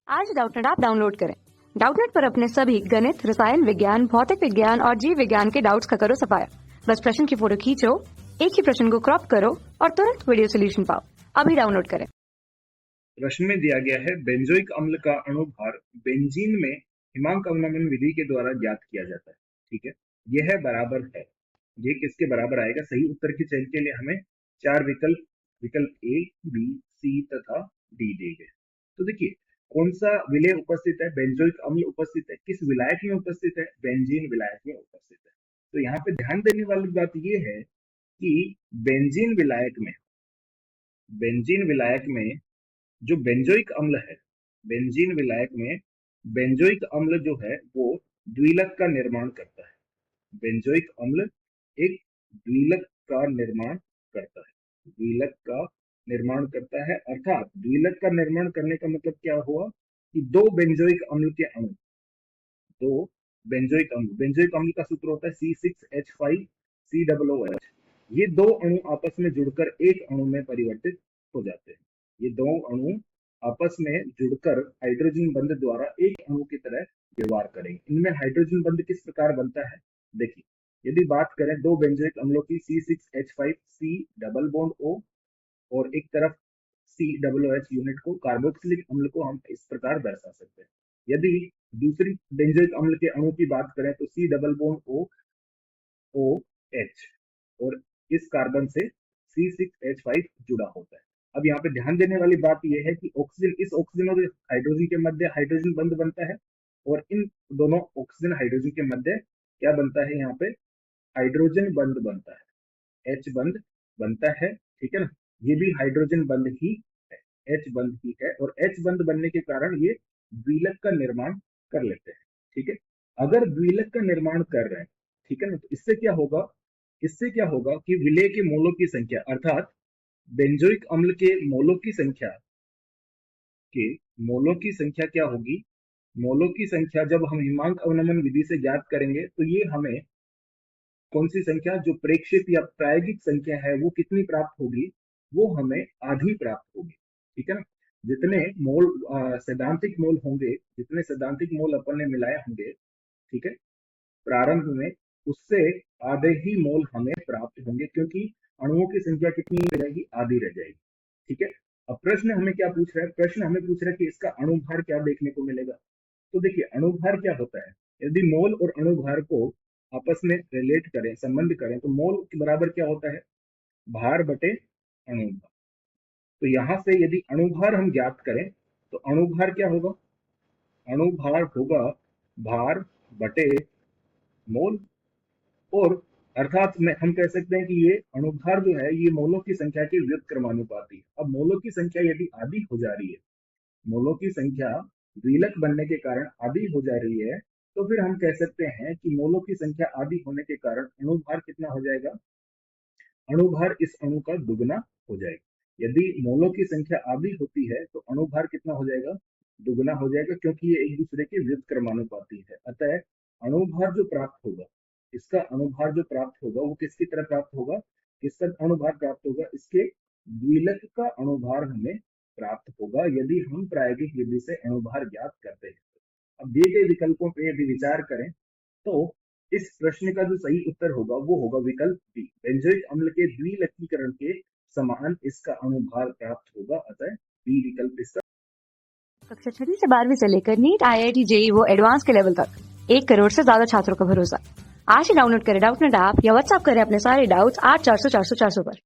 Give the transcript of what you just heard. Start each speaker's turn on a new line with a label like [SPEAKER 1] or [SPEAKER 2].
[SPEAKER 1] आज Doubtnut app download करें। Doubtnut पर अपने सभी गणित, रसायन विज्ञान, भौतिक विज्ञान और जीव विज्ञान के डाउट्स का करो सफाया। बस प्रश्न की फोटो खींचो, एक ही प्रश्न को क्रॉप करो और तुरंत वीडियो सोल्यूशन पाओ। अभी डाउनलोड करें।
[SPEAKER 2] प्रश्न में दिया गया है बेंजोइक अम्ल का अणुभार बेंजीन में हिमांक अवनमन विधि के द्वारा ज्ञात किया जाता है। ठीक है, यह बराबर है। ये किसके बराबर आएगा? सही उत्तर की चयन के लिए हमें चार विकल्प ए, बी, सी तथा डी दिए गए। तो देखिए कौन सा विलेय उपस्थित है? बेंजोइक अम्ल उपस्थित है। किस विलायक में उपस्थित है? बेंजीन विलायक में उपस्थित है। तो यहाँ पे ध्यान देने वाली बात यह है कि बेंजीन विलायक में जो बेंजोइक अम्ल है, बेंजीन विलायक में बेंजोइक अम्ल जो है वो द्विलक का निर्माण करता है। बेंजोइक अम्ल एक द्विलक का निर्माण करता है। द्विलक का निर्माण करता है अर्थात द्विलक का निर्माण करने का मतलब क्या हुआ कि दो बेंजोइक अम्ल के अणु, दो बेंजोइक अम्ल का सूत्र होता है C6H5COOH। ये दो अणु आपस में जुड़कर एक अणु में परिवर्तित हो जाते हैं। ये दो अणु आपस में जुड़कर हाइड्रोजन बंध द्वारा एक अणु की तरह व्यवहार करेंगे। इनमें हाइड्रोजन बंध किस प्रकार बनता है? देखिए, यदि बात करें दो बेंजोइक अम्लों की C6H5C डबल बॉन्ड O और एक तरफ COOH यूनिट को, कार्बोक्सिलिक अम्ल को हम इस प्रकार दर्शा सकते हैं। यदि दूसरी बेंजोइक अम्ल के अणु की बात करें तो C डबल बॉन्ड OH और इस कार्बन से C6H5 जुड़ा होता है। अब यहाँ पे ध्यान देने वाली बात यह है कि इस ऑक्सीजन और हाइड्रोजन के मध्य हाइड्रोजन बंध बनता है और इन दोनों ऑक्सीजन हाइड्रोजन के मध्य क्या बनता है? यहाँ पे हाइड्रोजन बंध बनता है, H बंध बनता है। ठीक है ना, ये भी हाइड्रोजन बंध ही है, H बंध ही है और H बंध बनने के कारण ये द्विलक का निर्माण कर लेते हैं। ठीक है, अगर द्विलक का निर्माण कर रहे हैं, ठीक है ना, तो इससे क्या होगा कि विलेय के मोलों की संख्या अर्थात बेंजोइक अम्ल के मोलों की संख्या क्या होगी? मोलों की संख्या जब हम हिमांक अवनमन विधि से ज्ञात करेंगे तो ये हमें कौन सी संख्या, जो प्रेक्षित या प्रायोगिक संख्या है वो कितनी प्राप्त होगी? वो हमें आधी प्राप्त होगी। ठीक है ना, जितने मोल सैद्धांतिक मोल होंगे, जितने सैद्धांतिक मोल अपन ने मिलाए होंगे, ठीक है, प्रारंभ में उससे आधे ही मोल हमें प्राप्त होंगे क्योंकि अणुओं की संख्या कितनी रहेगी? आधी रह जाएगी। ठीक है, अब प्रश्न हमें क्या पूछ रहा है? प्रश्न हमें पूछ रहा है कि इसका अणुभार क्या देखने को मिलेगा। तो देखिए अणुभार क्या होता है, यदि मोल और अणुभार को आपस में रिलेट करें, संबंध करें, तो मोल के बराबर क्या होता है? भार बटे अणुभार। तो यहां से यदि अणुभार हम ज्ञात करें तो अणुभार क्या होगा? अणुभार होगा भार बटे मोल, और अर्थात में हम कह सकते हैं कि ये अणुभार जो है ये मोलों की संख्या के व्युत्क्रमानुपाती है। अब मोलों की संख्या यदि आधी हो जा रही है, मोलों की संख्या द्विलक बनने के कारण आधी हो जा रही है, तो फिर हम कह सकते हैं कि मोलों की संख्या आधी होने के कारण अणुभार कितना हो जाएगा? अणुभार इस अणु का दुगना हो जाएगा। यदि मोलों की संख्या आधी होती है तो अणुभार कितना हो जाएगा? दुगना हो जाएगा, क्योंकि ये एक दूसरे के व्युत्क्रमानुपाती है। अतः अणुभार जो प्राप्त होगा, इसका अणुभार जो प्राप्त होगा वो किसकी तरह प्राप्त होगा? किसका अणुभार प्राप्त होगा? इसके द्विलक का अणुभार हमें प्राप्त होगा यदि हम प्रायोगिक विधि से अणुभार ज्ञात करते हैं। अब दिए गए विकल्पों पर यदि विचार करें तो इस प्रश्न का जो सही उत्तर होगा वो होगा विकल्प बी। बेंजोइक अम्ल के द्विलकीकरण के समान इसका अणुभार प्राप्त होगा, अतः बी विकल्प इसका।
[SPEAKER 1] कक्षा 6 से 12वीं से लेकर नीट, IIT, JEE वो एडवांस के लेवल तक 1 करोड़ से ज्यादा छात्रों का भरोसा। आज ही डाउनलोड करें डाउटनेट ऐप या व्हाट्सएप करें अपने सारे डाउट्स 8400 400 400 पर।